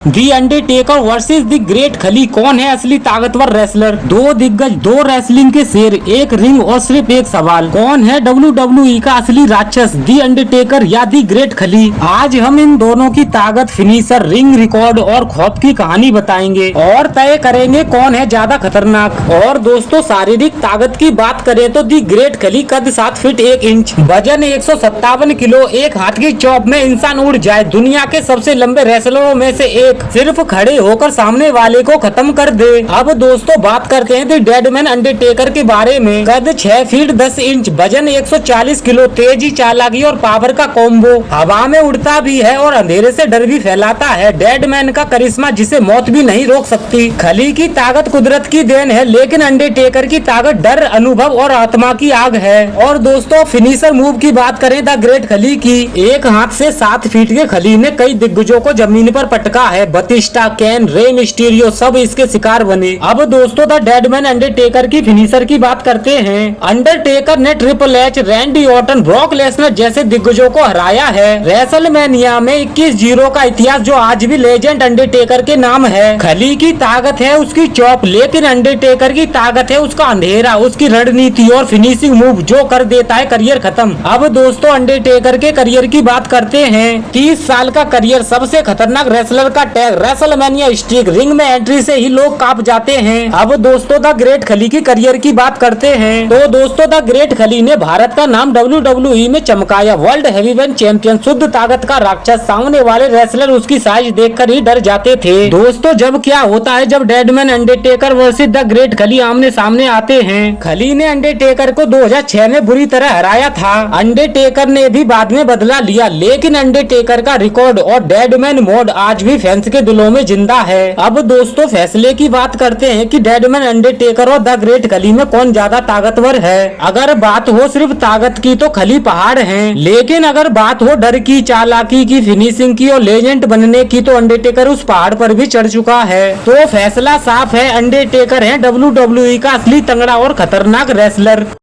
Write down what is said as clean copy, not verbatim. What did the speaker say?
The Undertaker versus the great खली, कौन है असली ताकतवर रेसलर? दो दिग्गज, दो रेसलिंग के शेर, एक रिंग और सिर्फ एक सवाल, कौन है WWE का असली राक्षस, दी अंडरटेकर या दी ग्रेट खली? आज हम इन दोनों की ताकत, फिनिशर, रिंग रिकॉर्ड और खौफ की कहानी बताएंगे और तय करेंगे कौन है ज्यादा खतरनाक। और दोस्तों, शारीरिक ताकत की बात करें तो दी ग्रेट खली कद 7 फीट 1 इंच, वजन 157 किलो, एक हाथ की चॉप में इंसान उड़ जाए, दुनिया के सबसे लंबे रेसलरों में से एक, सिर्फ खड़े होकर सामने वाले को खत्म कर दे। अब दोस्तों बात करते हैं दी डेडमैन अंडरटेकर के बारे में। कद 6 फीट 10 इंच, वजन 140 किलो, तेजी, चालाकी और पावर का कॉम्बो, हवा में उड़ता भी है और अंधेरे से डर भी फैलाता है। डेडमैन का करिश्मा जिसे मौत भी नहीं रोक सकती। खली की ताकत कुदरत की देन है, लेकिन अंडरटेकर की ताकत डर, अनुभव और आत्मा की आग है। और दोस्तों फिनिशर मूव की बात करें द ग्रेट खली की, एक हाथ से 7 फीट के खली ने कई दिग्गजों को जमीन पर पटका है। बतिस्टा, कैन, रे मिस्टीरियो सब इसके शिकार बने। अब दोस्तों द डेडमैन अंडरटेकर की फिनिशर की बात करते हैं। अंडरटेकर ने triple H, Randy Orton, Brock Lesnar जैसे दिग्गजों को हराया है। रेसलमेनिया में 21-0 का इतिहास जो आज भी लेजेंड अंडरटेकर के नाम है। खली की ताकत है उसकी चॉप, लेकिन अंडरटेकर की ताकत है उसका अंधेरा, उसकी रणनीति और फिनिशिंग मूव जो कर देता है करियर खत्म। अब दोस्तों अंडरटेकर के करियर की बात करते हैं। 30 साल का करियर, सबसे खतरनाक रेसलर का टैग, रेसलमेनिया स्ट्रीक, रिंग में एंट्री से ही लोग कांप जाते हैं। अब दोस्तों द ग्रेट खली की करियर की बात करते हैं। तो दोस्तों द ग्रेट खली ने भारत का नाम WWE में चमकाया। वर्ल्ड हेवीवेट चैंपियन, शुद्ध ताकत का राक्षस, सामने वाले रेसलर उसकी साइज देखकर ही डर जाते थे। दोस्तों जब क्या होता है जब dead man Undertaker versus the great खली आमने सामने आते हैं। खली ने अंडरटेकर को 2006 में बुरी तरह हराया था। अंडरटेकर ने भी बाद में बदला लिया, लेकिन अंडरटेकर का रिकॉर्ड और डेडमैन मोड आज भी फैंस के दिलों में जिंदा है। अब दोस्तों फैसले की बात करते हैं कि डेडमैन अंडरटेकर और द ग्रेट खली में कौन ज्यादा ताकतवर है। अगर बात हो सिर्फ ताकत की तो खली पहाड़ हैं, लेकिन अगर बात हो डर की, चालाकी की, फिनिशिंग की और लेजेंड बनने की तो अंडरटेकर उस पहाड़ पर भी चढ़ चुका है। तो फैसला साफ है, अंडरटेकर है WWE का असली तंगड़ा और खतरनाक रेसलर।